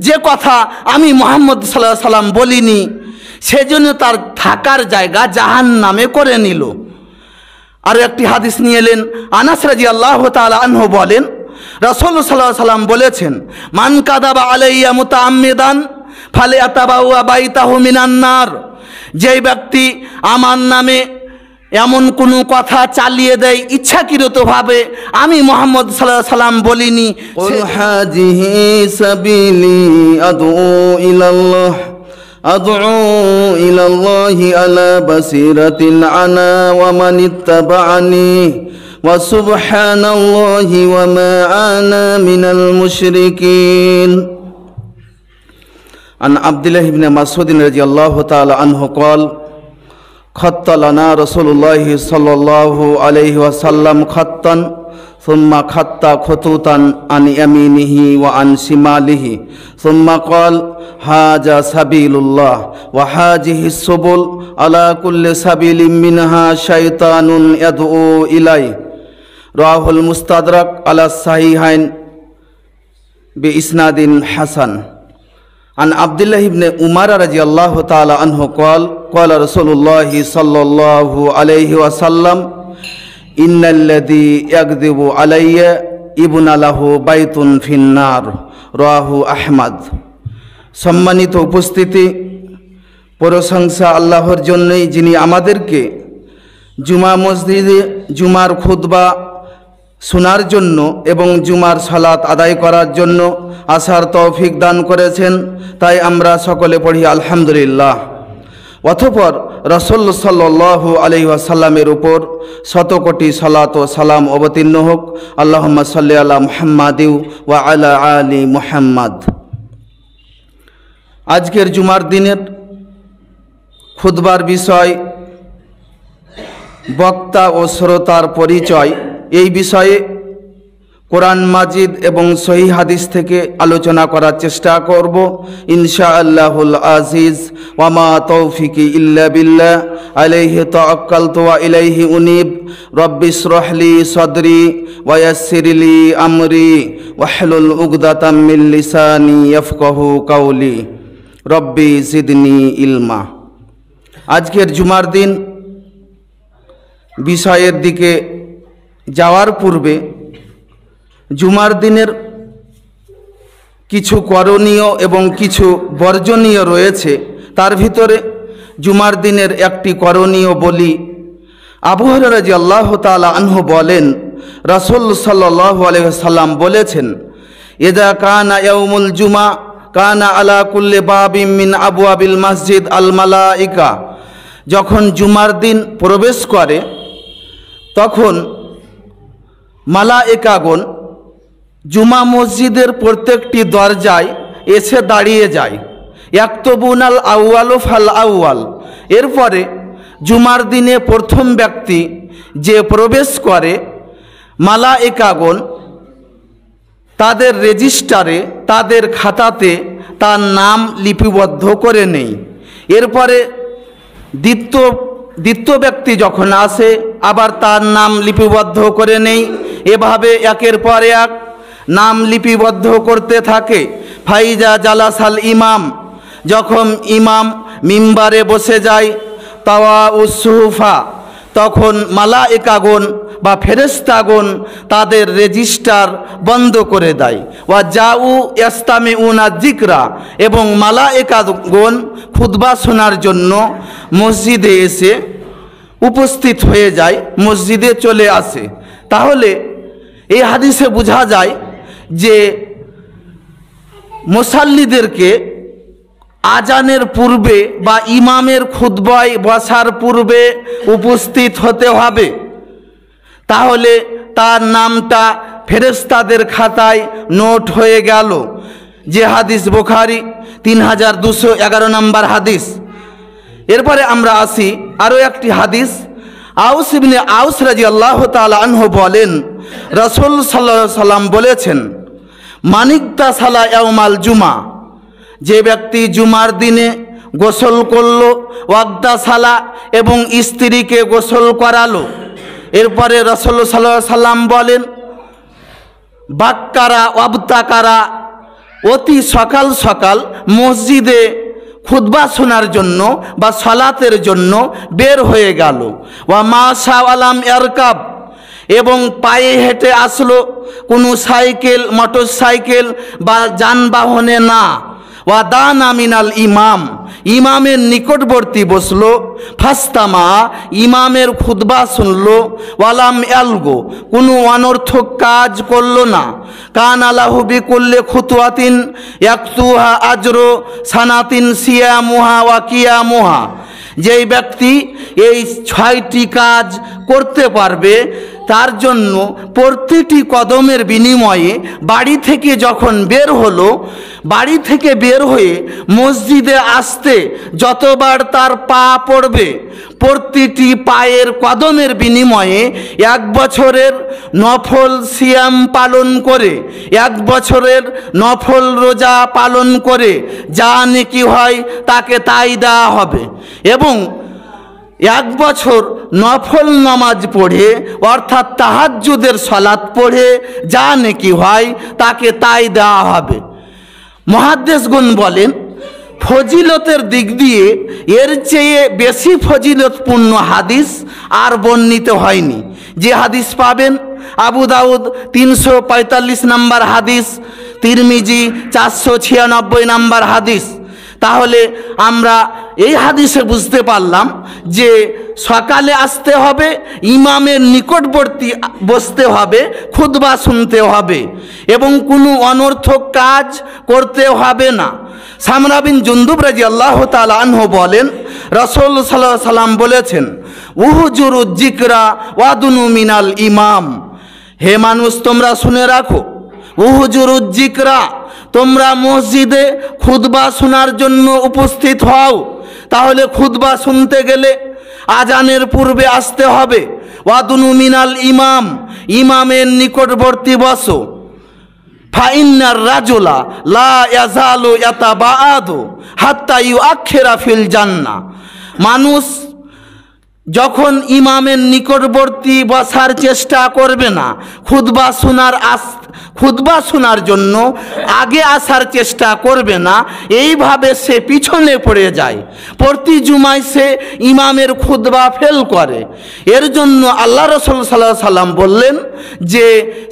যে কথা আমি মুহাম্মদ সাল্লাল্লাহু আলাইহি সাল্লাম বলিনি, সেজন্য তার থাকার জায়গা জাহান্নামে করে নিল। আর একটি হাদিস নিয়ে এলেন, আনাস রাদিয়াল্লাহু তাআলা আনহু বলেন, রাসূলুল্লাহ সাল্লাল্লাহু আলাইহি সাল্লাম বলেছেন, মান কাযাবা আলাইয়া মুতাআম্মিদান ফালিয়াতাবাওয়া বাইতাহু মিনান নার। যেই ব্যক্তি আমার নামে এমন কোনো কথা চালিয়ে দেয় ইচ্ছাকৃতভাবে, আমি মুহাম্মদ সাল্লাল্লাহু আলাইহি সাল্লাম বলিনি, কুল হাযিহি সাবিলি আদউ ইলাল্লাহি আলা বাসিরাতিন আনা ওয়া মান ইত্তাবা'আনি ওয়া সুবহানাল্লাহি ওয়া মা আনা মিনাল মুশরিকিন। আন আব্দুল্লাহ ইবনে মাসউদ রাদিয়াল্লাহু তাআলা আনহু ক্বাল খাত্তা লানা রাসূলুল্লাহি সাল্লাল্লাহু আলাইহি ওয়াসাল্লাম খাত্তান সুম্মা খাত্তা খুতুতান আন ইয়ামিনিহি ওয়া আন শিমালিহি সুম্মা ক্বাল হাযা সাবিলুল্লাহ ওয়া হাযিহি সুবুল আলা কুল্লি সাবিলিন মিনহা শাইতানুন ইয়াদউ ইলাই। রাওয়াহুল মুস্তাদরাক আলা সাহিহাইন বিইসনাদিন হাসান। আন আব্দুল্লাহ ইবনে উমার রাদিয়াল্লাহু তাআলা আনহু ক্বাল ক্বালা রাসূলুল্লাহি সাল্লাল্লাহু আলাইহি ওয়াসাল্লাম ইন্নাল্লাযী ইয়াকযিবু আলাইয়া ইবনা লাহু বাইতুন ফিন্নার। রাওয়াহু আহমদ। সম্মানিত উপস্থিতি, প্রশংসা আল্লাহর জন্যই, যিনি আমাদেরকে জুমা মসজিদে জুমার খুতবা শোনার জন্য এবং জুমার সালাত আদায় করার জন্য আসার তৌফিক দান করেছেন। তাই আমরা সকলে পড়ি আলহামদুলিল্লাহ। অতঃপর রাসূল সাল্লাল্লাহু আলাইহি ওয়াসাল্লামের উপর শতকোটি সালাত ও সালাম অবতীর্ণ হোক। আল্লাহুম্মা সাল্লি আলা মুহাম্মাদি ওয়া আলা আলি মুহাম্মাদ। আজকের জুমার দিনের খুতবার বিষয় বক্তা ও শ্রোতার পরিচয়। এই বিষয়ে কোরআন মাজিদ এবং সহিহ হাদিস থেকে আলোচনা করার চেষ্টা করব ইনশাআল্লাহুল আজিজ। ওয়া মা তৌফিকি ইল্লা বিল্লাহ আলাইহি তাওয়াক্কালতু ওয়া ইলাইহি উনীব। রব্বিশ রাহলি সাদরি ওয়া ইয়াসসিরলি আমরি ওয়াহলুল উকদাতাম মিন লিসানি ইয়াফকাহু কাওলি। রব্বি জিদনি ইলমা। আজকের জুমার দিন বিষয়ের দিকে যাওয়ার পূর্বে জুমার দিনের কিছু করণীয় এবং কিছু বর্জনীয় রয়েছে। তার ভিতরে জুমার দিনের একটি করণীয় বলি। আবু হুরায়রা রাদিয়াল্লাহু তাআলা আনহু বলেন, রাসূল সাল্লাল্লাহু আলাইহি ওয়াসাল্লাম বলেছেন, ইযা কানা ইয়াউমুল জুমা কানা আলা কুল্লি বাবিন মিন আবওয়াবিল মসজিদ আল মালাইকা। যখন জুমার দিন প্রবেশ করে তখন মালায়েকাগণ জুমা মসজিদের প্রত্যেকটি দরজায় এসে দাঁড়িয়ে যায়। ইয়াকতুবুনাল আউয়ালু ফাল আউয়াল। এরপরে জুমার দিনে প্রথম ব্যক্তি যে প্রবেশ করে, মালায়েকাগণ তাদের রেজিস্টারে, তাদের খাতাতে তার নাম লিপিবদ্ধ করে নেই। এরপরে দ্বিতীয় ব্যক্তি যখন আসে আবার তার নাম লিপিবদ্ধ করে নেই। এভাবে একের পর এক নাম লিপিবদ্ধ করতে থাকে। ফাইজা জালাসাল ইমাম, যখন ইমাম মিম্বারে বসে যায়, তাওয়া উসসুহুফা, তখন মালায়েকাগণ বা ফেরেশতাগণ তাদের রেজিস্টার বন্ধ করে দেয়। ওয়া জাউ ইয়াস্তামিউনা যিকরা, এবং মালায়েকাগণ খুতবা শোনার জন্য মসজিদে এসে উপস্থিত হয়ে যায়, মসজিদে চলে আসে। তাহলে এই হাদিসে বোঝা যায় যে মুসাল্লিদেরকে আজানের পূর্বে বা ইমামের খুতবায় বসার পূর্বে উপস্থিত হতে হবে। তাহলে তার নামটা ফেরেশতাদের খাতায় নোট হয়ে গেল। যে হাদিস বুখারী 3211 নম্বর হাদিস। এরপরে আমরা আসি আরও একটি হাদিস। আউস ইবনে আউস রাদিয়াল্লাহু তাআলা আনহু বলেন, রাসূল সাল্লাল্লাহু আলাইহি সাল্লাম বলেছেন, মানিকতা সালা ইয়াউমাল জুমা, যে ব্যক্তি জুমার দিনে গোসল করলো, ওয়াগদা সালা, এবং স্ত্রীকে গোসল করালো। এরপরে রাসূলুল্লাহ সাল্লাল্লাহু আলাইহি সাল্লাম বলেন, বাক্কারা ওয়াবতাকারা অতি সকাল সকাল মসজিদে খুতবা শোনার জন্য বা সালাতের জন্য বের হয়ে গেল। ওয়া মাশা আলাম ইয়ারকাব, এবং পায়ে হেঁটে আসলো, কোনো সাইকেল মোটর সাইকেল বা যানবাহনে না। ওয়া দানা মিনাল ইমাম, ইমামের নিকটবর্তী বসলো। ফাস্তামা, ইমামের খুতবা শুনলো। ওয়ালাম ইয়ালগো, কোনো অনর্থক কাজ করলো না। কান আলাহু বিকুল্লে খুতওয়াতিন ইয়াকতুহা আজরো সানাতিন সিয়ামুহা ওয়া কিয়ামুহা, যেই ব্যক্তি এই 6টি কাজ করতে পারবে তার জন্য প্রতিটি কদমের বিনিময়ে বাড়ি থেকে যখন বের হলো, বাড়ি থেকে বের হয়ে মসজিদে আসতে যতবার তার পা পড়বে, প্রতিটি পায়ের কদমের বিনিময়ে 1 বছরের নফল সিয়াম পালন করে, 1 বছরের নফল রোজা পালন করে যা নেকি হয় তাকে তাই দেওয়া হবে। এবং 1 বছর নফল নামাজ পড়ে অর্থাৎ তাহাজ্জুদের সালাত পড়ে যা নেকি হয় তাকে তাই দেওয়া হবে। মুহাদ্দিসগণ বলেন, ফজিলতের দিক দিয়ে এর চেয়ে বেশি ফজিলতপূর্ণ হাদিস আর বর্ণিত হয়নি। যে হাদিস পাবেন আবু দাউদ 345 নম্বর হাদিস, তিরমিজি 496 নম্বর হাদিস। তাহলে আমরা এই হাদিসে বুঝতে পারলাম যে সকালে আসতে হবে, ইমামের নিকটবর্তী বসতে হবে, খুতবা শুনতে হবে এবং কোনো অনর্থক কাজ করতে হবে না। সামরা বিন জুনদুব রাদিয়াল্লাহু তাআলা আনহু বলেন, রাসূল সাল্লাল্লাহু আলাইহি সাল্লাম বলেছেন, উহজুরুজ যিকরা ওয়াদুনু মিনাল ইমাম, হে মানুষ তোমরা শুনে রাখো, উহজুরুজ যিকরা, তোমরা মসজিদে খুতবা শোনার জন্য উপস্থিত হও। তাহলে খুতবা শুনতে গেলে আজানের পূর্বে আসতে হবে। ওয়াদুনু মিনাল ইমাম, ইমামের নিকটবর্তী বসো। ফাইন্নার রাজুলা লা ইয়াজালু ইয়াতাবাআদু হাত্তা ইউআখিরা ফিল জান্নাহ, মানুষ যখন ইমামের নিকটবর্তী বসার চেষ্টা করবে না, খুতবা শোনার জন্য আগে আসার চেষ্টা করবে না, এইভাবে সে পিছনে পড়ে যায়। প্রতি জুমায় সে ইমামের খুতবা ফেল করে। এর জন্য আল্লাহ রাসূল সাল্লাল্লাহু আলাইহি সাল্লাম বললেন যে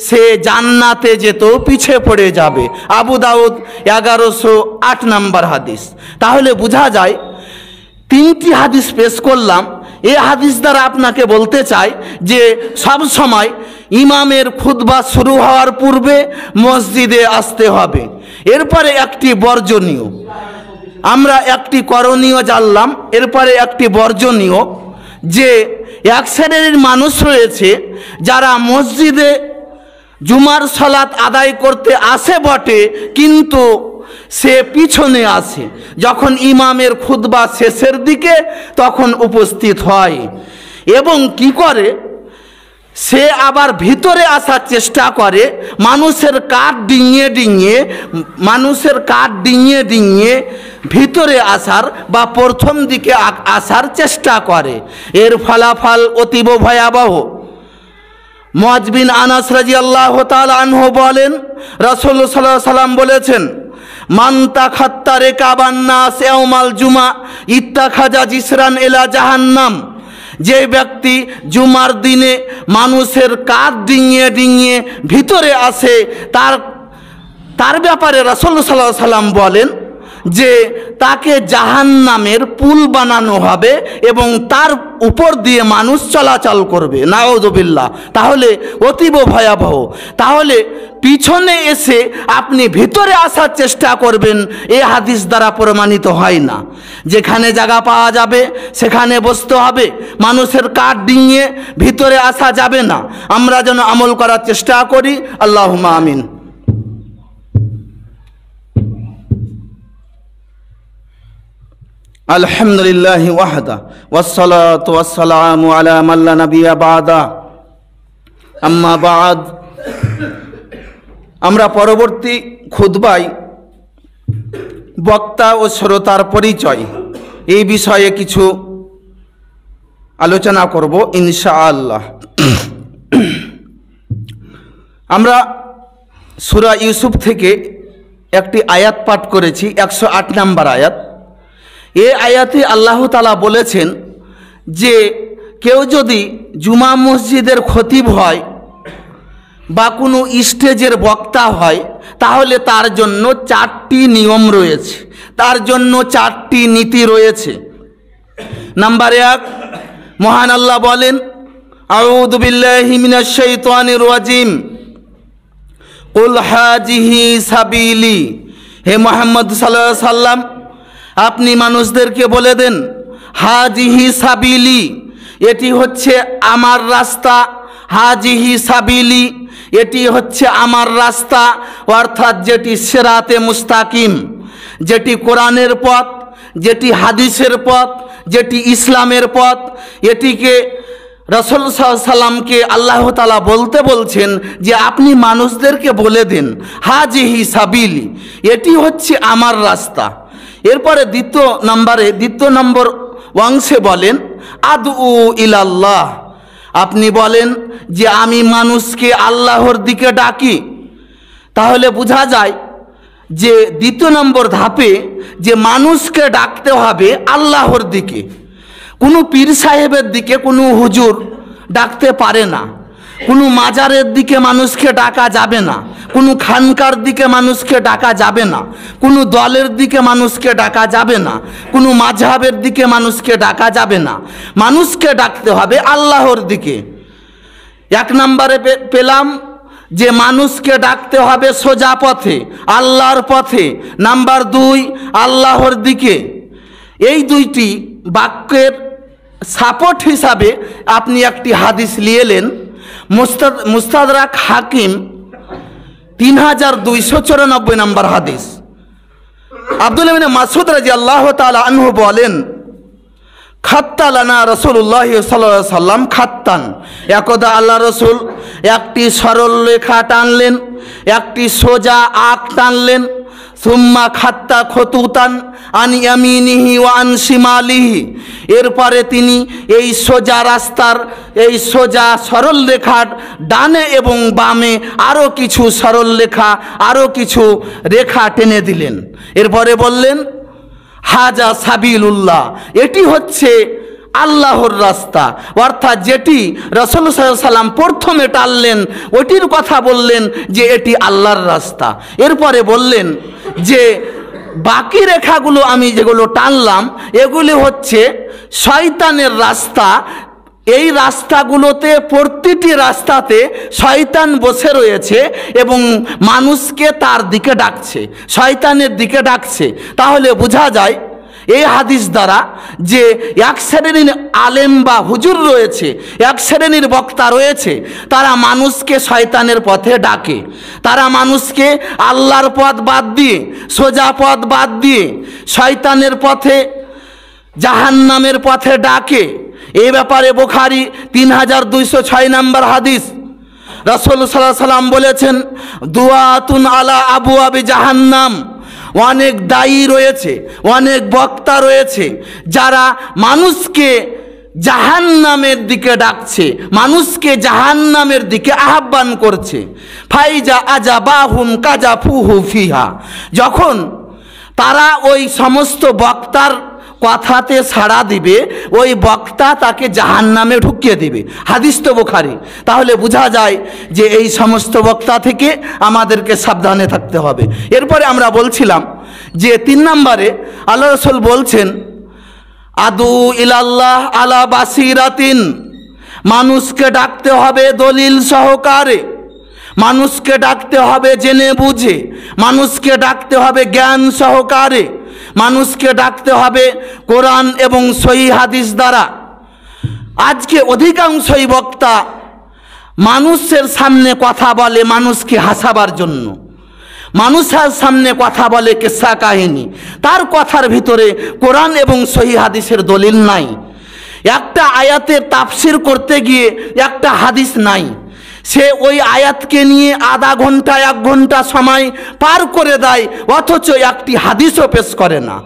সে জান্নাতে যেতেও পিছে পড়ে যাবে। আবু দাউদ 1108 নম্বর হাদিস। তাহলে বোঝা যায় 3টি হাদিস পেশ করলাম। এই হাদিস দ্বারা আপনাকে বলতে চাই যে সব সময় ইমামের খুতবা শুরু হওয়ার পূর্বে মসজিদে আসতে হবে। এরপরে একটি বর্জনীয়, আমরা একটি করণীয় জানলাম, এরপরে একটি বর্জনীয়, যে এক শ্রেণীর মানুষ রয়েছে যারা মসজিদে জুমার সালাত আদায় করতে আসে বটে, কিন্তু সে পিছনে আসে, যখন ইমামের খুতবা শেষের দিকে তখন উপস্থিত হয় এবং কি করে, সে আবার ভিতরে আসার চেষ্টা করে, মানুষের কাঠ ডিঙিয়ে ডিঙিয়ে ভিতরে আসার বা প্রথম দিকে আসার চেষ্টা করে। এর ফলাফল অতীব ভয়াবহ। মুআয বিন আনাস রাদিয়াল্লাহু তাআলা আনহু বলেন, রাসূল সাল্লাল্লাহু আলাইহি সাল্লাম বলেছেন, মান তাখাত্তা রিকাবান নাস ইয়াউমাল জুমা ইত্তাখাজা জিসরান ইলা জাহান্নাম, যে ব্যক্তি জুমার দিনে মানুষের কাঠ ডিঙিয়ে ভিতরে আসে, তার ব্যাপারে রাসূল সাল্লাল্লাহু আলাইহি সাল্লাম বলেন যে তাকে জাহান্নামের পুল বানানো হবে এবং তার উপর দিয়ে মানুষ চলাচল করবে, নাউযুবিল্লাহ। তাহলে অতীব ভয়াবহ। তাহলে পিছনে এসে আপনি ভিতরে আসার চেষ্টা করবেন, এই হাদিস দ্বারা প্রমাণিত হয় না। যেখানে জায়গা পাওয়া যাবে সেখানে বসতে হবে, মানুষের কাঠ ডিঙিয়ে ভিতরে আসা যাবে না। আমরা যেন আমল করার চেষ্টা করি। আল্লাহুম্মা আমিন। আলহামদুলিল্লাহি ওয়াহদা ওয়াসসালাতু ওয়াসসালামু আলা মান লা নাবিয়্যা বা'দা, আম্মা বা'দ। আমরা পরবর্তী খুতবায় বক্তা ও শ্রোতার পরিচয় এই বিষয়ে কিছু আলোচনা করব ইনশাআল্লাহ। আমরা সূরা ইউসুফ থেকে একটি আয়াত পাঠ করেছি, 108 নম্বর আয়াত। এই আয়াতে আল্লাহ তাআলা বলেছেন যে কেউ যদি জুমা মসজিদের খতিব হয় বা কোনো স্টেজের বক্তা হয় তাহলে তার জন্য 4টি নিয়ম রয়েছে, তার জন্য 4টি নীতি রয়েছে। নাম্বার 1, মহান আল্লাহ বলেন, আউযু বিল্লাহি মিনাশ শাইতানির রাজিম, কুল হাজিহি সাবিলি। হে মুহাম্মদ সাল্লাল্লাহু আলাইহি সাল্লাম, আপনি মানুষদেরকে বলে দেন, হাজিহি সাবিলি, এটি হচ্ছে আমার রাস্তা। হাজিহি সাবিলি, এটি হচ্ছে আমার রাস্তা, অর্থাৎ যেটি সিরাতে মুস্তাকিম, যেটি কোরআনের পথ, যেটি হাদিসের পথ, যেটি ইসলামের পথ। এটিকে রাসূল সাল্লাল্লাহু আলাইহি সাল্লামকে আল্লাহ তাআলা বলতে বলছেন যে আপনি মানুষদেরকে বলে দিন, হাজিহি সাবিলি, এটি হচ্ছে আমার রাস্তা। এরপরে দ্বিতীয় নম্বর অংশে বলেন, আদউ ইলাল্লাহ, আপনি বলেন যে আমি মানুষকে আল্লাহর দিকে ডাকি। তাহলে বোঝা যায় যে দ্বিতীয় নম্বর ধাপে যে মানুষকে ডাকতে হবে আল্লাহর দিকে। কোনো পীর সাহেবের দিকে কোনো হুজুর ডাকতে পারে না, কোনো মাজারের দিকে মানুষকে ডাকা যাবে না, কোনো খানকার দিকে মানুষকে ডাকা যাবে না, কোনো দলের দিকে মানুষকে ডাকা যাবে না, কোনো মাযহাবের দিকে মানুষকে ডাকা যাবে না। মানুষকে ডাকতে হবে আল্লাহর দিকে। 1 নম্বরে পেলাম যে মানুষকে ডাকতে হবে সোজা পথে, আল্লাহর পথে। নাম্বার 2, আল্লাহর দিকে। এই 2টি বাক্যের সাপোর্ট হিসাবে আপনি একটি হাদিস নিয়ে এলেন, মুস্তাদরাক হাকিম 3294 নম্বর হাদিস। আব্দুল্লাহ ইবনে মাসউদ রাদিয়াল্লাহু তাআলা আনহু বলেন, খাত্তা লানা রাসূলুল্লাহ সাল্লাল্লাহু আলাইহি সাল্লাম খাত্তান। একদা আল্লাহ রসুল একটি সরল রেখা টানলেন, একটি সোজা আঁক টানলেন। সুম্মা খাত্তা খতুতান আন ইয়ামিনিহি ওয়া আন শিমালিহি, এরপরে তিনি এই সোজা রাস্তার এই সোজা সরল রেখার ডানে এবং বামে আরও কিছু সরল রেখা, আরও কিছু রেখা টেনে দিলেন। এরপরে বললেন, হাজা সাবিলুল্লাহ, এটি হচ্ছে আল্লাহর রাস্তা। অর্থাৎ যেটি রাসূল সাল্লাল্লাহু আলাইহি সাল্লাম প্রথমে টানলেন ওটির কথা বললেন যে এটি আল্লাহর রাস্তা। এরপরে বললেন যে বাকি রেখাগুলো আমি যেগুলো টানলাম এগুলি হচ্ছে শয়তানের রাস্তা। এই রাস্তাগুলোতে প্রতিটি রাস্তাতে শয়তান বসে রয়েছে এবং মানুষকে তার দিকে ডাকছে, শয়তানের দিকে ডাকছে। তাহলে বোঝা যায় এই হাদিস দ্বারা যে এক শ্রেণীর আলেম বা হুজুর রয়েছে, এক শ্রেণীর বক্তা রয়েছে, তারা মানুষকে শয়তানের পথে ডাকে, তারা মানুষকে আল্লাহর পথ বাদ দিয়ে, সোজা পথ বাদ দিয়ে শয়তানের পথে, জাহান্নামের পথে ডাকে। এই ব্যাপারে বুখারী 3206 নম্বর হাদিস। রাসূল সাল্লাল্লাহু আলাইহি সাল্লাম বলেছেন, দুআতুন আলা আবওয়াবি জাহান্নাম, অনেক দায়ী রয়েছে, অনেক বক্তা রয়েছে যারা মানুষকে জাহান্নামের দিকে ডাকছে, মানুষকে জাহান্নামের দিকে আহ্বান করছে। ফাইজা আজাবাহুম কাজাফুহু ফিহা, যখন তারা ওই সমস্ত বক্তার কথাতে সাড়া দিবে ওই বক্তা তাকে জাহান্নামে ঢুকিয়ে দিবে। হাদিস তো বুখারী। তাহলে বোঝা যায় যে এই সমস্ত বক্তা থেকে আমাদেরকে সাবধানে থাকতে হবে। এরপরে আমরা বলছিলাম যে 3 নম্বরে আল্লাহ রাসূল বলছেন, আদু ইলাল্লাহ আলা বাসিরাতিন, মানুষকে ডাকতে হবে দলিল সহকারে, মানুষকে ডাকতে হবে জেনে বুঝে, মানুষকে ডাকতে হবে জ্ঞান সহকারে, মানুষকে ডাকতে হবে কোরআন এবং সহিহ হাদিস দ্বারা। আজকে অধিকাংশই বক্তা মানুষের সামনে কথা বলে মানুষকে হাসাবার জন্য, মানুষের সামনে কথা বলে কিসসা কাহিনী, তার কথার ভিতরে কোরআন এবং সহিহ হাদিসের দলিল নাই। একটা আয়াতের তাফসির করতে গিয়ে একটা হাদিস নাই, সে ওই আয়াতকে নিয়ে আধা ঘন্টা 1 ঘন্টা সময় পার করে দেয়, অথচ একটি হাদিসও পেশ করে না।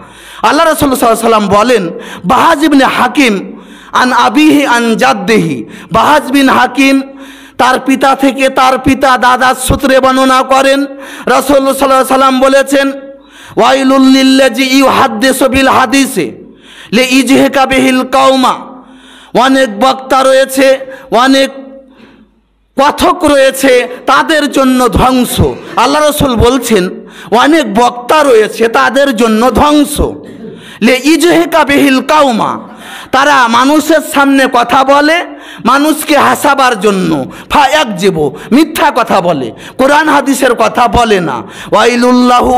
আল্লাহ রাসূল সাল্লাল্লাহু আলাইহি সাল্লাম বলেন, বাহাজ ইবনে হাকিম আন আবিহি আন জাদ্দিহি, বাহাজ বিন হাকিম তার পিতা থেকে তার পিতা দাদার সূত্রে বর্ণনা করেন, রাসূল সাল্লাল্লাহু আলাইহি সাল্লাম বলেছেন, ওয়াইলুল লিল্লাযী ইউহাদ্দিসু বিল হাদিসে লিইজহিকা বিহিল কওমা। অনেক বক্তা রয়েছে, অনেক কথক রয়েছে, তাদের জন্য ধ্বংস। আল্লাহ রাসূল বলছেন অনেক বক্তা রয়েছে, তাদের জন্য ধ্বংস। লিইজহিকা বিহিল কওমা, তারা মানুষের সামনে কথা বলে মানুষকে হাসাবার জন্য, ফায়াকজিবু, মিথ্যা কথা বলে, কোরআন হাদিসের কথা বলে না। ওয়াইলুল্লাহু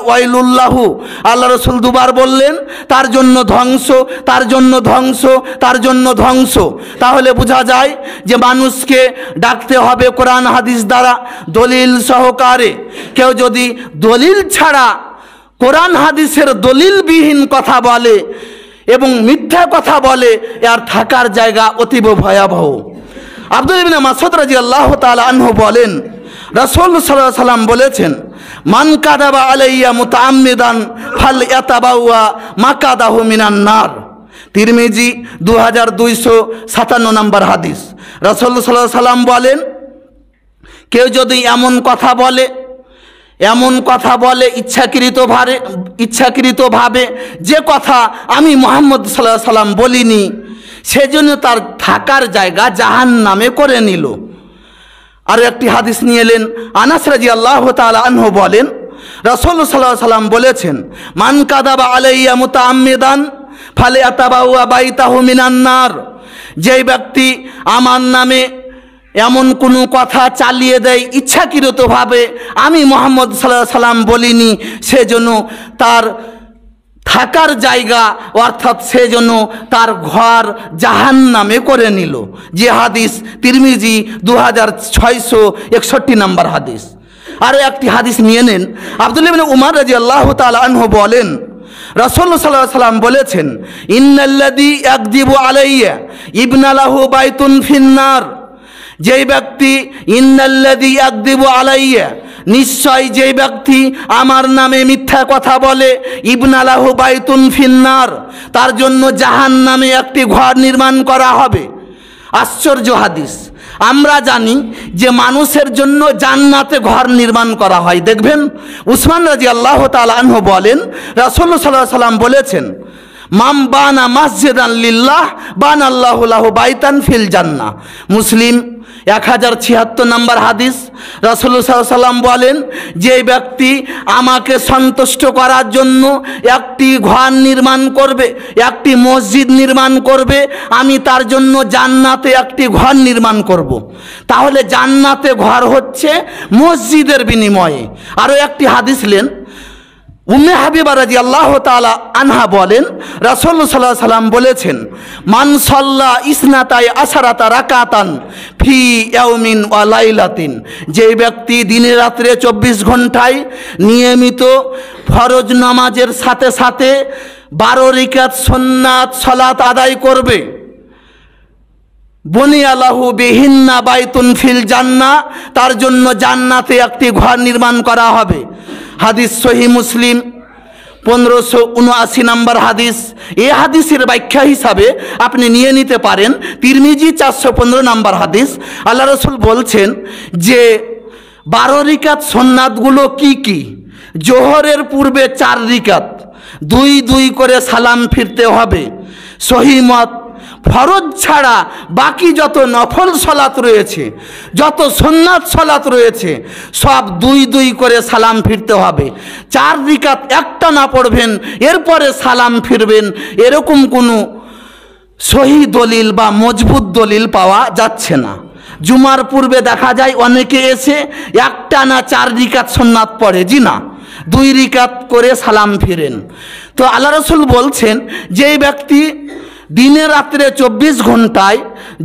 ওয়াইলুল্লাহু, আল্লাহ রাসূল দুবার বললেন তার জন্য ধ্বংস, তার জন্য ধ্বংস, তার জন্য ধ্বংস। তাহলে বোঝা যায় যে মানুষকে ডাকতে হবে কোরআন হাদিস দ্বারা, দলিল সহকারে। কেউ যদি দলিল ছাড়া কোরআন হাদিসের দলিলবিহীন কথা বলে এবং মিথ্যা কথা বলে, এর থাকার জায়গা অতীব ভয়াবহ। আব্দুল্লাহ ইবনে মাসউদ রাদিয়াল্লাহু তাআলা আনহু বলেন, রাসূল সাল্লাল্লাহু আলাইহি সাল্লাম বলেছেন, মান কাযাবা আলাইয়া মুতাআম্মিদান ফালইয়াতাবাওয়া মাকাদাহু মিনান নার। তিরমিজি 2257 নম্বর হাদিস। রাসূল সাল্লাল্লাহু আলাইহি সাল্লাম বলেন, কেউ যদি এমন কথা বলে ইচ্ছাকৃতভাবে যে কথা আমি মুহাম্মদ সাল্লাল্লাহু আলাইহি সাল্লাম বলিনি, সেজন্য তার থাকার জায়গা জাহান্নামে করে নিল। আর একটি হাদিস নিয়ে এলেন, আনাস রাদিয়াল্লাহু তাআলা আনহু বলেন, রাসূল সাল্লাল্লাহু আলাইহি সাল্লাম বলেছেন, মান কাযাবা আলাইয়া মুতাআম্মিদান ফালিয়াতাবাওয়া বাইতাহু মিনান নার। যেই ব্যক্তি আমার নামে এমন কোনো কথা চালিয়ে দেয় ইচ্ছাকৃতভাবে আমি মুহাম্মদ সাল্লাল্লাহু আলাইহি সাল্লাম বলিনি, সেজন্য তার থাকার জায়গা অর্থাৎ সেজন্য তার ঘর জাহান্নামে করে নিল। যে হাদিস তিরমিজি 2661 নম্বর হাদিস। আরও একটি হাদিস নিয়ে নেন, আব্দুল্লাহ ইবনে উমর রাদিয়াল্লাহু তাআলা আনহু বলেন, রাসূল সাল্লাল্লাহু আলাইহি সাল্লাম বলেছেন, ইন্নাল্লাযী ইয়াকযিবু আলাইয়া ইবনা লাহু বাইতুন ফিন্নার। যেই ব্যক্তি ইন্নাল্লাযী ইয়াকযিবু আলাইয়া, নিশ্চয় যেই ব্যক্তি আমার নামে মিথ্যা কথা বলে, ইবনা লাহু বাইতুন ফিন্নার, তার জন্য জাহান্নামে একটি ঘর নির্মাণ করা হবে। আশ্চর্য হাদিস। আমরা জানি যে মানুষের জন্য জান্নাতে ঘর নির্মাণ করা হয়। দেখবেন উসমান রাদিয়াল্লাহু তাআলা আনহু বলেন, রাসূল সাল্লাল্লাহু আলাইহি সাল্লাম বলেছেন, মাম বানা মাসজিদান লিল্লাহ বানাল্লাহু লাহু বাইতান ফিল জান্নাহ। মুসলিম 1076 নম্বর হাদিস। রাসূলুল্লাহ সাল্লাল্লাহু আলাইহি ওয়াসাল্লাম বলেন, যে ব্যক্তি আমাকে সন্তুষ্ট করার জন্য একটি ঘর নির্মাণ করবে, একটি মসজিদ নির্মাণ করবে, আমি তার জন্য জান্নাতে একটি ঘর নির্মাণ করব। তাহলে জান্নাতে ঘর হচ্ছে মসজিদের বিনিময়ে। আরও একটি হাদিস নেন, উম্মে হাবিবা রাদিয়াল্লাহু তাআলা আনহা বলেন, রাসূলুল্লাহ সাল্লাল্লাহু আলাইহি ওয়াসাল্লাম বলেছেন, মান সাল্লা ইসনাতাই আশারাতা রাকাতান ফি ইয়াউমিন ওয়া লাইলাতিন। যে ব্যক্তি দিনে রাত্রে 24 ঘন্টায় নিয়মিত ফরজ নামাজের সাথে সাথে 12 রাকাত সুন্নাত সালাত আদায় করবে, বুনিয়া লাহু বিহিন্না বাইতুন ফিল জান্নাহ, তার জন্য জান্নাতে একটি ঘর নির্মাণ করা হবে। হাদিস সহিহ মুসলিম 1579 নম্বর হাদিস। এই হাদিসের ব্যাখ্যা হিসাবে আপনি নিয়ে নিতে পারেন তিরমিজি 415 নম্বর হাদিস। আল্লাহ রাসূল বলছেন যে 12 রাকাত সুন্নাতগুলো কি কি? জোহরের পূর্বে 4 রাকাত, 2 করে সালাম ফিরতে হবে। সহিহ মত। ফরজ ছাড়া বাকি যত নফল সালাত রয়েছে, যত সুন্নাত সালাত রয়েছে, সব 2 করে সালাম ফিরতে হবে। 4 রাকাত একটা না পড়বেন এরপরে সালাম ফিরবেন, এরকম কোনো সহি দলিল বা মজবুত দলিল পাওয়া যাচ্ছে না। জুমার পূর্বে দেখা যায় অনেকে এসে একটা না 4 রাকাত সুন্নাত পড়ে, জি না, 2 রাকাত করে সালাম ফিরেন। তো আল্লাহ রাসূল বলছেন, যেই ব্যক্তি দিনে রাত্রে 24 ঘন্টায়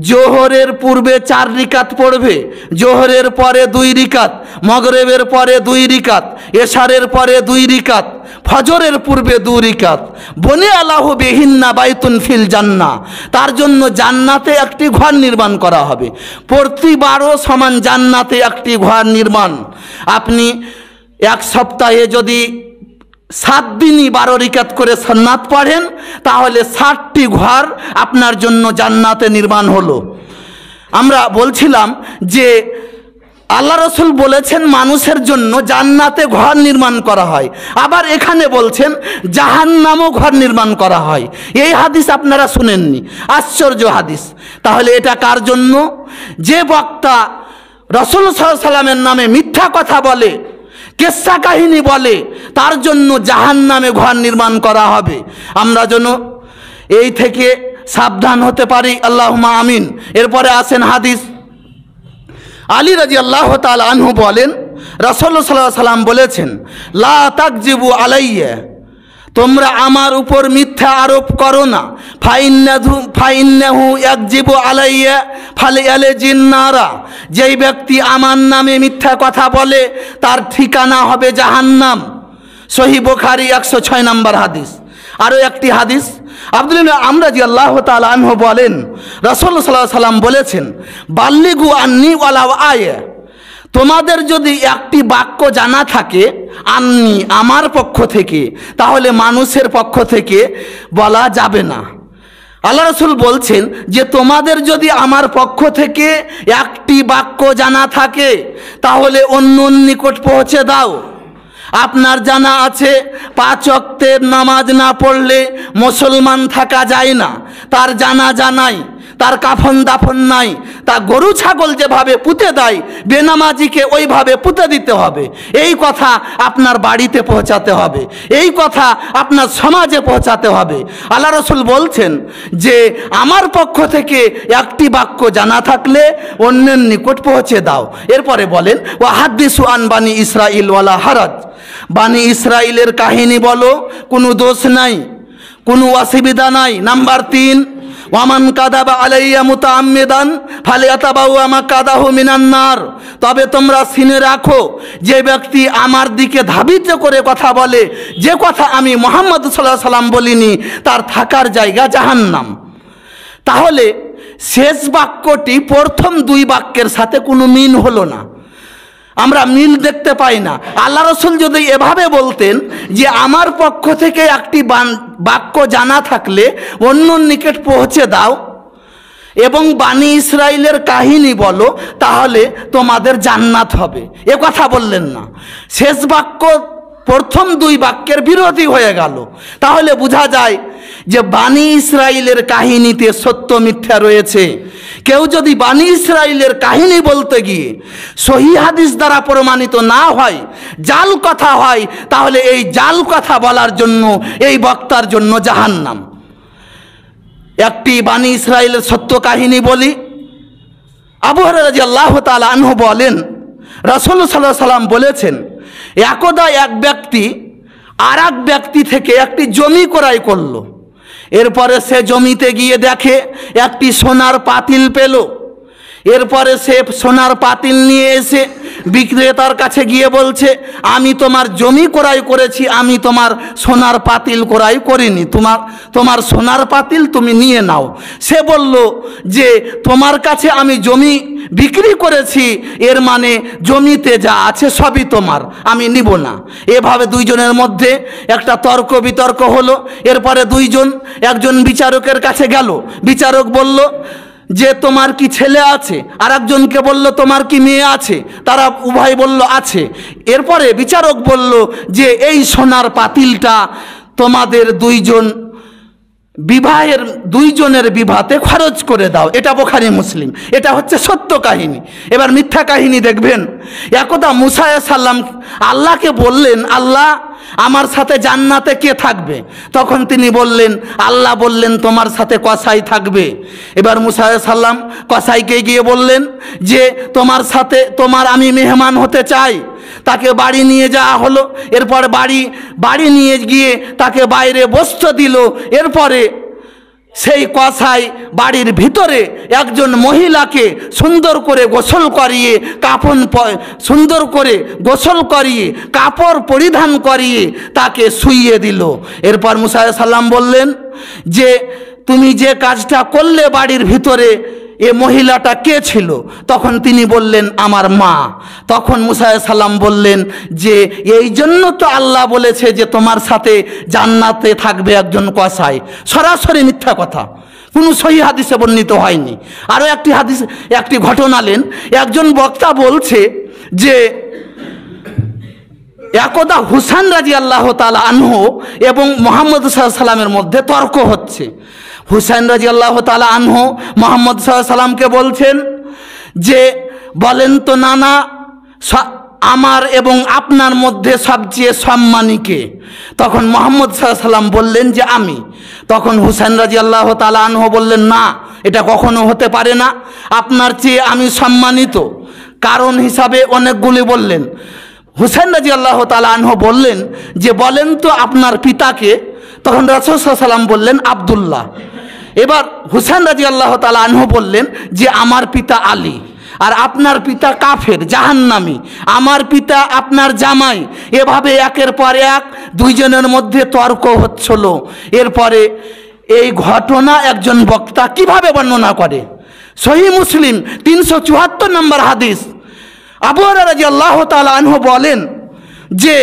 জোহরের পূর্বে 4 রাকাত পড়বে, জোহরের পরে 2 রাকাত, মাগরিবের পরে 2 রাকাত, এশারের পরে 2 রাকাত, ফজরের পূর্বে 2 রাকাত, বুনিয়া লাহু বিহিন্না বাইতুন ফিল জান্নাহ, তার জন্য জান্নাতে একটি ঘর নির্মাণ করা হবে। প্রতিবারও সমান জান্নাতে একটি ঘর নির্মাণ। আপনি এক সপ্তাহে যদি 7 দিনই 12 রাকাত করে সুন্নাত পড়েন, তাহলে 60টি ঘর আপনার জন্য জান্নাতে নির্মাণ হলো। আমরা বলছিলাম যে আল্লাহ রসুল বলেছেন মানুষের জন্য জান্নাতে ঘর নির্মাণ করা হয়, আবার এখানে বলছেন জাহান্নামও ঘর নির্মাণ করা হয়। এই হাদিস আপনারা শুনেননি, আশ্চর্য হাদিস। তাহলে এটা কার জন্য? যে বক্তা রসুল সাল্লাল্লাহু আলাইহি সাল্লামের নামে মিথ্যা কথা বলে, কিসসা কাহিনী বলে, তার জন্য জাহান্নামে ঘর নির্মাণ করা হবে। আমরা যেন এই থেকে সাবধান হতে পারি, আল্লাহুম্মা আমিন। এরপরে আসেন হাদিস। আলী রাদিয়াল্লাহু তাআলা আনহু বলেন, রাসূলুল্লাহ সাল্লাল্লাহু আলাইহি সাল্লাম বলেছেন, লা তাকজিবু আলাইয়া, তোমরা আমার উপর মিথ্যা আরোপ করো না। ফাইন্নাহু ইয়াকজিবু আলাইয়া ফালিয়ালিজিন নারা, যেই ব্যক্তি আমার নামে মিথ্যা কথা বলে তার ঠিকানা হবে জাহান্নাম। সহিহ বুখারী 106 নম্বর হাদিস। আরও একটি হাদিস, আব্দুল্লাহ আমর রাদিয়াল্লাহু তাআলা আনহু বলেন, রাসূলুল্লাহ সাল্লাল্লাহু আলাইহি সাল্লাম বলেছেন, বাল্লিগু আন্নি ওয়ালাউ আয়া, তোমাদের যদি একটি বাক্য জানা থাকে আন্নি আমার পক্ষ থেকে, তাহলে মানুষের পক্ষ থেকে বলা যাবে না। আল্লাহ রসুল বলছেন যে তোমাদের যদি আমার পক্ষ থেকে একটি বাক্য জানা থাকে তাহলে অন্যর নিকট পৌঁছে দাও। আপনার জানা আছে 5 ওয়াক্তের নামাজ না পড়লে মুসলমান থাকা যায় না, তার জানাজা নাই, তার কাফন দাফন নাই, তা গরু ছাগল যেভাবে পুঁতে দেয় বেনামাজিকে ওইভাবে পুঁতে দিতে হবে। এই কথা আপনার বাড়িতে পৌঁছাতে হবে, এই কথা আপনার সমাজে পৌঁছাতে হবে। আল্লাহ রসুল বলছেন যে আমার পক্ষ থেকে একটি বাক্য জানা থাকলে অন্যের নিকট পৌঁছে দাও। এরপরে বলেন, ওয়া হাদিসু আন বানি ইসরাইল ওয়ালা হারাজ, বানি ইসরাইলের কাহিনী বলো, কোনো দোষ নাই, কোনো অসুবিধা নাই। নাম্বার 3, ওয়ামান কাদাবা আলাইয়া মুতাআম্মিদান ফালিয়াতাবাওয়া মাকাদাহু মিনান নার, তবে তোমরা শুনে রাখো যে ব্যক্তি আমার দিকে ধাবিত করে কথা বলে, যে কথা আমি মুহাম্মদ সাল্লাল্লাহু আলাইহি সাল্লাম বলিনি, তার থাকার জায়গা জাহান্নাম। তাহলে শেষ বাক্যটি প্রথম 2 বাক্যের সাথে কোনো মিল হলো না, আমরা মিল দেখতে পাই না। আল্লাহ রসুল যদি এভাবে বলতেন যে আমার পক্ষ থেকে একটি বাক্য জানা থাকলে অন্য নিকট পৌঁছে দাও এবং বানি ইসরাইলের কাহিনী বলো, তাহলে তোমাদের জান্নাত হবে, এ কথা বললেন না। শেষ বাক্য প্রথম 2 বাক্যের বিরোধী হয়ে গেল। তাহলে বোঝা যায় যে বানি ইসরাইলের কাহিনীতে সত্য মিথ্যা রয়েছে। কেউ যদি বানি ইসরাইলের কাহিনী বলতে গিয়ে সহিহ হাদিস দ্বারা প্রমাণিত না হয়, জাল কথা হয়, তাহলে এই জাল কথা বলার জন্য এই বক্তার জন্য জাহান্নাম। একটি বানি ইসরাইলের সত্য কাহিনী বলি। আবু হুরায়রা রাদিয়াল্লাহু তাআলা আনহু বলেন, রাসূলুল্লাহ সাল্লাল্লাহু আলাইহি সাল্লাম বলেছেন, একদা এক ব্যক্তি আর এক ব্যক্তি থেকে একটি জমি ক্রয় করলো। এরপরে সে জমিতে গিয়ে দেখে একটি সোনার পাতিল পেল। এরপরে সে সোনার পাতিল নিয়ে এসে বিক্রেতার কাছে গিয়ে বলছে, আমি তোমার জমি ক্রয় করেছি, আমি তোমার সোনার পাতিল ক্রয় করিনি, তোমার সোনার পাতিল তুমি নিয়ে নাও। সে বলল যে তোমার কাছে আমি জমি বিক্রি করেছি, এর মানে জমিতে যা আছে সবই তোমার, আমি নিব না। এভাবে 2 জনের মধ্যে একটা তর্ক বিতর্ক হলো। এরপরে 2 জন একজন বিচারকের কাছে গেল। বিচারক বলল যে তোমার কি ছেলে আছে, আর একজনকে বলল তোমার কি মেয়ে আছে, তারা উভয় বলল আছে। এরপরে বিচারক বলল যে এই সোনার পাতিলটা তোমাদের 2 জন বিবাহের 2 জনের বিবাহতে খরচ করে দাও। এটা বুখারী মুসলিম, এটা হচ্ছে সত্য কাহিনী। এবার মিথ্যা কাহিনী দেখবেন। একদা মুসা আলাইহিস সালাম আল্লাহকে বললেন, আল্লাহ আমার সাথে জান্নাতে কে থাকবে? তখন তিনি বললেন, আল্লাহ বললেন তোমার সাথে কসাই থাকবে। এবার মুসা আলাইহিস সালাম কসাইকে গিয়ে বললেন যে তোমার সাথে আমি মেহমান হতে চাই। তাকে বাড়ি নিয়ে যাওয়া হলো। এরপর বাড়ি নিয়ে গিয়ে তাকে বাইরে বস্ত্র দিল। এরপরে সেই কসাই বাড়ির ভিতরে একজন মহিলাকে সুন্দর করে গোসল করিয়ে কাপড় পরিধান করিয়ে তাকে শুইয়ে দিল। এরপর মুসা আলাইহিস সালাম বললেন যে তুমি যে কাজটা করলে বাড়ির ভিতরে, এ মহিলাটা কে ছিল? তখন তিনি বললেন আমার মা। তখন মুসা আলাইহিস সালাম বললেন যে এই জন্য তো আল্লাহ বলেছে যে তোমার সাথে জান্নাতে থাকবে একজন কসাই। সরাসরি মিথ্যা কথা। কোনো সহিহ হাদিসে বর্ণিত হয়নি। আরও একটি হাদিস, একটি ঘটনা নেন। একজন বক্তা বলছে যে একদা হুসাইন রাদিয়াল্লাহু তাআলা আনহু এবং মুহাম্মদ সাল্লাল্লাহু আলাইহি সাল্লামের মধ্যে তর্ক হচ্ছে। হুসাইন রাদিয়াল্লাহু তাআলা আনহু মুহাম্মদ সাল্লাল্লাহু আলাইহি সাল্লামকে বলছেন যে বলেন তো নানা, আমার এবং আপনার মধ্যে সবচেয়ে সম্মানী কে? তখন মুহাম্মদ সাল্লাল্লাহু আলাইহি সাল্লাম বললেন যে আমি। তখন হুসাইন রাদিয়াল্লাহু তাআলা আনহু বললেন, না, এটা কখনো হতে পারে না, আপনার চেয়ে আমি সম্মানিত। কারণ হিসাবে অনেকগুলি বললেন। হুসাইন রাদিয়াল্লাহু তাআলা আনহু বললেন যে বলেন তো আপনার পিতাকে? তখন রাসূল সাল্লাল্লাহু আলাইহি ওয়াসাল্লাম বললেন আব্দুল্লাহ। এবার হুসাইন রাদিয়াল্লাহু তাআলা আনহু বললেন যে আমার পিতা আলী, আর আপনার পিতা কাফের, জাহান্নামী, আমার পিতা আপনার জামাই। এভাবে একের পর এক দুইজনের মধ্যে তর্ক হচ্ছিল। এরপরে এই ঘটনা একজন বক্তা কিভাবে বর্ণনা করে? সহিহ মুসলিম 374 নম্বর হাদিস। আবু হুরায়রা রাদিয়াল্লাহু তাআলা আনহু বলেন যে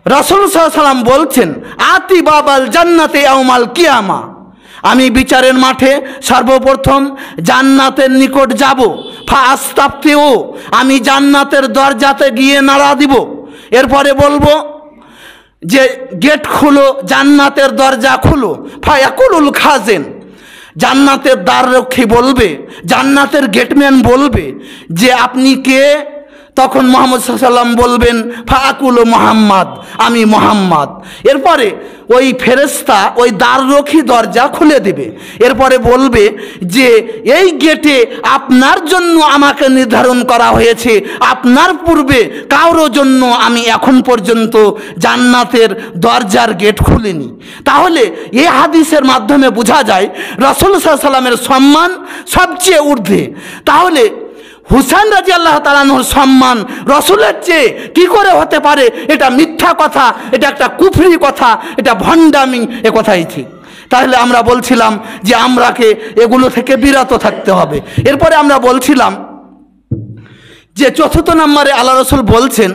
রাসূল সাল্লাল্লাহু আলাইহি ওয়াসাল্লাম বলছেন, আতি বাবাল জান্নাতে ইয়াউমাল কিয়ামা, আমি বিচারের মাঠে সর্বপ্রথম জান্নাতের নিকট যাব। ফাস্তাফতিউ, আমি জান্নাতের দরজাতে গিয়ে নাড়া দিব। এরপরে বলবো যে গেট খুলো, জান্নাতের দরজা খুলো। ফায়াকুলুল খাজেন, জান্নাতের দ্বাররক্ষী বলবে, জান্নাতের গেটম্যান বলবে যে আপনি কে? তখন মুহাম্মদ সাল্লাল্লাহু আলাইহি ওয়াসাল্লাম বলবেন ফাআকুলু মুহাম্মদ, আমি মুহাম্মদ। এরপরে ওই ফেরেশতা ওই দ্বাররক্ষী দরজা খুলে দেবে। এরপরে বলবে যে এই গেটে আপনার জন্য আমাকে নির্ধারণ করা হয়েছে, আপনার পূর্বে কারোর জন্য আমি এখন পর্যন্ত জান্নাতের দরজার গেট খুলিনি। তাহলে এই হাদিসের মাধ্যমে বোঝা যায় রাসূল সাল্লাল্লাহু আলাইহি ওয়াসাল্লামের সম্মান সবচেয়ে ঊর্ধ্বে। তাহলে হুসাইন রাদিয়াল্লাহু তাআলা আনহুর সম্মান রসুলের চেয়ে কি করে হতে পারে? এটা মিথ্যা কথা, এটা একটা কুফরি কথা, এটা ভণ্ডামি, এ কথাই ঠিক। তাহলে আমরা বলছিলাম যে আমরাকে এগুলো থেকে বিরত থাকতে হবে। এরপরে আমরা বলছিলাম যে চতুর্থ নম্বরে আল্লাহ রসুল বলছেন,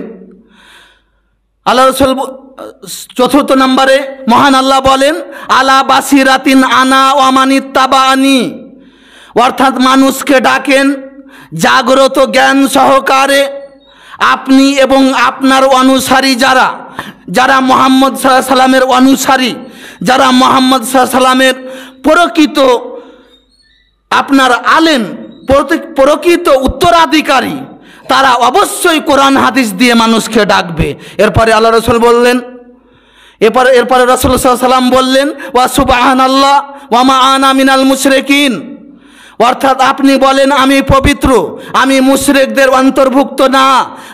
আল্লাহ রসুল চতুর্থ নম্বরে মহান আল্লাহ বলেন, আলা বাসিরাতিন আনা ওয়া মানিত্তাবানি, অর্থাৎ মানুষকে ডাকেন জাগ্রত জ্ঞান সহকারে, আপনি এবং আপনার অনুসারী যারা যারা মুহাম্মদ সাল্লাল্লাহু আলাইহি সাল্লামের অনুসারী, যারা মুহাম্মদ সাল্লাল্লাহু আলাইহি সাল্লামের প্রকৃত আপনার আলেম, প্রকৃত উত্তরাধিকারী, তারা অবশ্যই কোরআন হাদিস দিয়ে মানুষকে ডাকবে। এরপরে আল্লাহ রসুল বললেন, এরপরে রাসূল সাল্লাল্লাহু আলাইহি ওয়াসাল্লাম বললেন ওয়া সুবহানাল্লাহ ওয়া মা আনা মিনাল মুশরিকিন, অর্থাৎ আপনি বলেন আমি পবিত্র, আমি মুশরিকদের অন্তর্ভুক্ত না।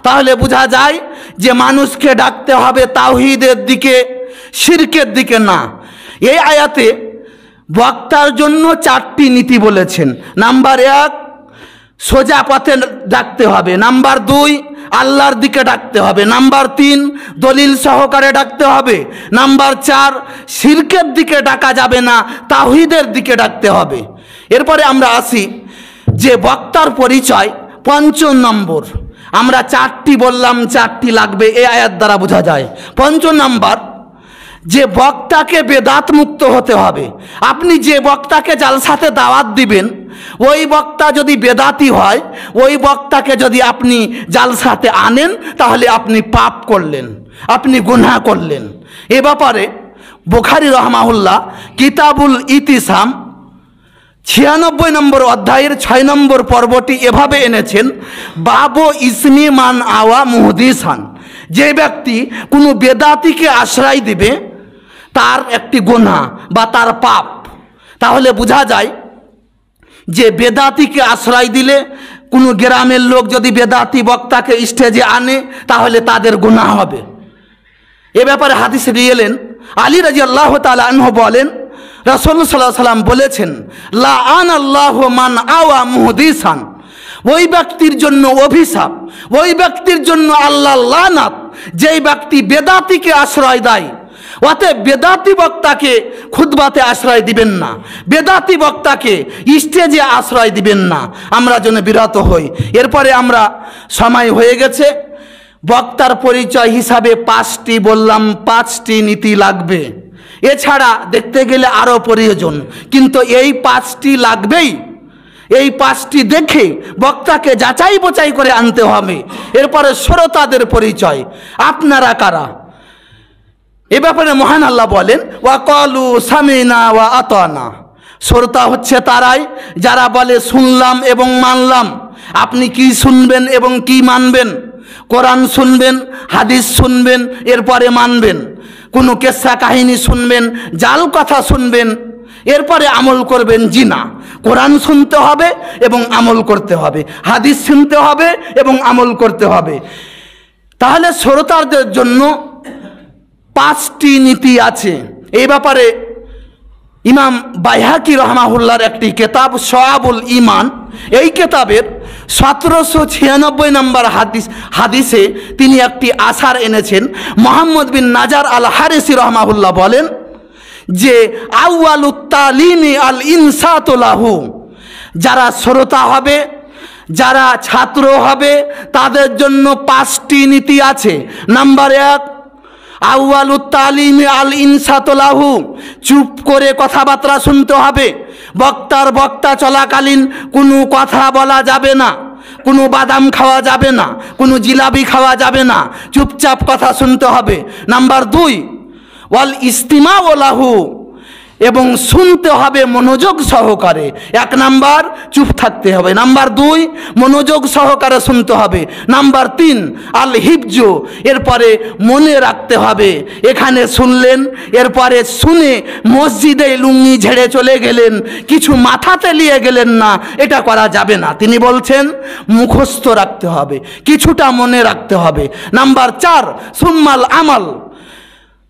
তাহলে বোঝা যায় যে মানুষকে ডাকতে হবে তাওহীদের দিকে, শিরকের দিকে না। এই আয়াতে বক্তার জন্য 4টি নীতি বলেছেন। নাম্বার 1, সোজা পথে ডাকতে হবে। নাম্বার 2, আল্লাহর দিকে ডাকতে হবে। নাম্বার 3, দলিল সহকারে ডাকতে হবে। নাম্বার 4, শিরকের দিকে ডাকা যাবে না, তাওহীদের দিকে ডাকতে হবে। এরপরে আমরা আসি যে বক্তার পরিচয় 5 নম্বর। আমরা 4টি বললাম, 4টি লাগবে, এই আয়াত দ্বারা বোঝা যায়। 5 নম্বর, যে বক্তাকে বেদাত মুক্ত হতে হবে। আপনি যে বক্তাকে জালসাতে দাওয়াত দিবেন, ওই বক্তা যদি বেদাতি হয়, ওই বক্তাকে যদি আপনি জালসাতে আনেন, তাহলে আপনি পাপ করলেন, আপনি গুনাহ করলেন। এ ব্যাপারে বুখারী রাহমাহুল্লাহ কিতাবুল ইতিসাম 96 নম্বর অধ্যায়ের 6 নম্বর পর্বটি এভাবে এনেছেন, বাবু ইসমি মান আওয়া মুহদিসান, যে ব্যক্তি কোনো বেদাতিকে আশ্রয় দিবে তার একটি গুনাহ বা তার পাপ। তাহলে বোঝা যায় যে বেদাতিকে আশ্রয় দিলে, কোনো গ্রামের লোক যদি বেদাতি বক্তাকে স্টেজে আনে, তাহলে তাদের গুনাহ হবে। এ ব্যাপারে হাদিস নিয়ে এলেন আলী রাদিয়াল্লাহু তাআলা আনহু বলেন, রাসূল সাল্লাল্লাহু আলাইহি ওয়াসাল্লাম বলেছেন, লাআনাল্লাহু মান আওয়া মুহদিসান, ওই ব্যক্তির জন্য অভিশাপ, ওই ব্যক্তির জন্য আল্লাহর লানাত, যেই ব্যক্তি বেদাতিকে আশ্রয় দেয়। অতএব বেদাতি বক্তাকে খুতবাতে আশ্রয় দিবেন না, বেদাতি বক্তাকে স্টেজে আশ্রয় দিবেন না, আমরা যেন বিরত হই। এরপরে আমরা, সময় হয়ে গেছে, বক্তার পরিচয় হিসাবে 5টি বললাম, 5টি নীতি লাগবে। এছাড়া দেখতে গেলে আরও প্রয়োজন, কিন্তু এই 5টি লাগবেই। এই 5টি দেখে বক্তাকে যাচাই বাছাই করে আনতে হবে। এরপরে শ্রোতাদের পরিচয়, আপনারা কারা। এ ব্যাপারে মহান আল্লাহ বলেন, ওয়া ক্বালু সামিনা ওয়া আতানা। শ্রোতা হচ্ছে তারাই যারা বলে শুনলাম এবং মানলাম। আপনি কি শুনবেন এবং কি মানবেন? কোরআন শুনবেন, হাদিস শুনবেন, এরপরে মানবেন। কোনো কেসা কাহিনী শুনবেন, জাল কথা শুনবেন, এরপরে আমল করবেন। জি না, কোরআন শুনতে হবে এবং আমল করতে হবে, হাদিস শুনতে হবে এবং আমল করতে হবে। তাহলে শ্রোতাদের জন্য 5টি নীতি আছে। এই ব্যাপারে ইমাম বাইহাকি রহমাহুল্লাহর একটি কিতাব শোয়াবুল ঈমান, এই কিতাবের 1796 নম্বর হাদিসে তিনি একটি আসার এনেছেন। মুহাম্মদ বিন নাজার আল হারিসি রহমাহুল্লাহ বলেন যে আউয়ালুত তালিমি আল ইনসাতু লাহু, যারা শ্রোতা হবে, যারা ছাত্র হবে, তাদের জন্য 5টি নীতি আছে। নাম্বার 1, আউয়ালুত তালিমি আল ইনসাতু লাহু, চুপ করে কথাবার্তা শুনতে হবে। বক্তা চলাকালীন কোনো কথা বলা যাবে না, কোনো বাদাম খাওয়া যাবে না, কোনো জিলাপি খাওয়া যাবে না, চুপচাপ কথা শুনতে হবে। নাম্বার 2, ওয়াল ইস্তিমাউ লাহু, এবং শুনতে হবে মনোযোগ সহকারে। 1 নাম্বার চুপ থাকতে হবে, নাম্বার 2 মনোযোগ সহকারে শুনতে হবে, নাম্বার 3 আল হিফজু, এরপরে মনে রাখতে হবে। এখানে শুনলেন, এরপরে শুনে মসজিদে লুঙ্গি ঝেড়ে চলে গেলেন, কিছু মাথাতে নিয়ে গেলেন না, এটা করা যাবে না। তিনি বলছেন মুখস্থ রাখতে হবে, কিছুটা মনে রাখতে হবে। নাম্বার 4 সুম্মাল আমাল,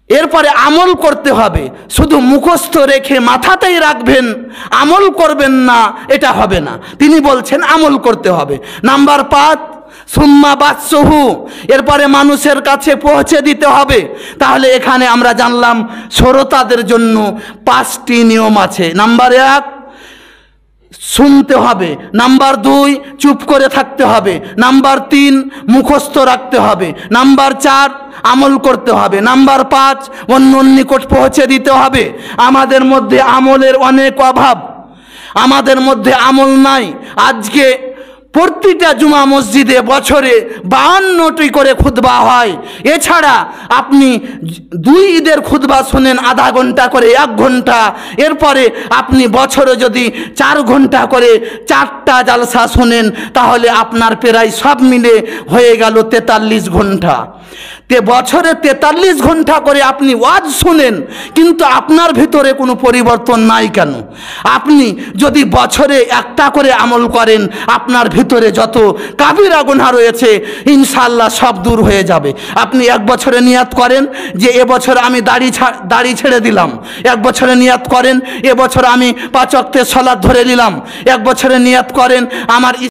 এরপরে আমল করতে হবে। শুধু মুখস্থ রেখে মাথাতেই রাখবেন, আমল করবেন না, এটা হবে না। তিনি বলছেন আমল করতে হবে। নাম্বার 5 সুম্মা বাসহু, এরপরে মানুষের কাছে পৌঁছে দিতে হবে। তাহলে এখানে আমরা জানলাম শ্রোতাদের জন্য 5টি নিয়ম আছে। নাম্বার 1 শুনতে হবে, নাম্বার 2 চুপ করে থাকতে হবে, নাম্বার 3 মুখস্থ রাখতে হবে, নাম্বার 4 আমল করতে হবে, নাম্বার 5 অন্যর নিকট পৌঁছে দিতে হবে। আমাদের মধ্যে আমলের অনেক অভাব, আমাদের মধ্যে আমল নাই। আজকে প্রতিটা জুমা মসজিদে বছরে 52টি করে খুতবা হয়। এছাড়া আপনি 2 ঈদের খুতবা শোনেন আধা ঘন্টা করে, 1 ঘন্টা। এরপরে আপনি বছরে যদি 4 ঘন্টা করে 4টা জালসা শোনেন, তাহলে আপনার প্রায় সব মিলে হয়ে গেল 43 ঘন্টা। বছরে 43 ঘন্টা করে আপনি ওয়াজ শুনেন, কিন্তু আপনার ভিতরে কোনো পরিবর্তন নাই কেন? আপনি যদি বছরে 1টা করে আমল করেন, আপনার ভিতরে যত কাবিরা গুনাহ রয়েছে ইনশাআল্লাহ সব দূর হয়ে যাবে। আপনি 1 বছরে নিয়াত করেন যে এবছর আমি দাড়ি ছেড়ে দিলাম, 1 বছরে নিয়াত করেন এবছর আমি 5 ওয়াক্তের সালাত ধরে নিলাম, 1 বছরে নিয়াত করেন আমার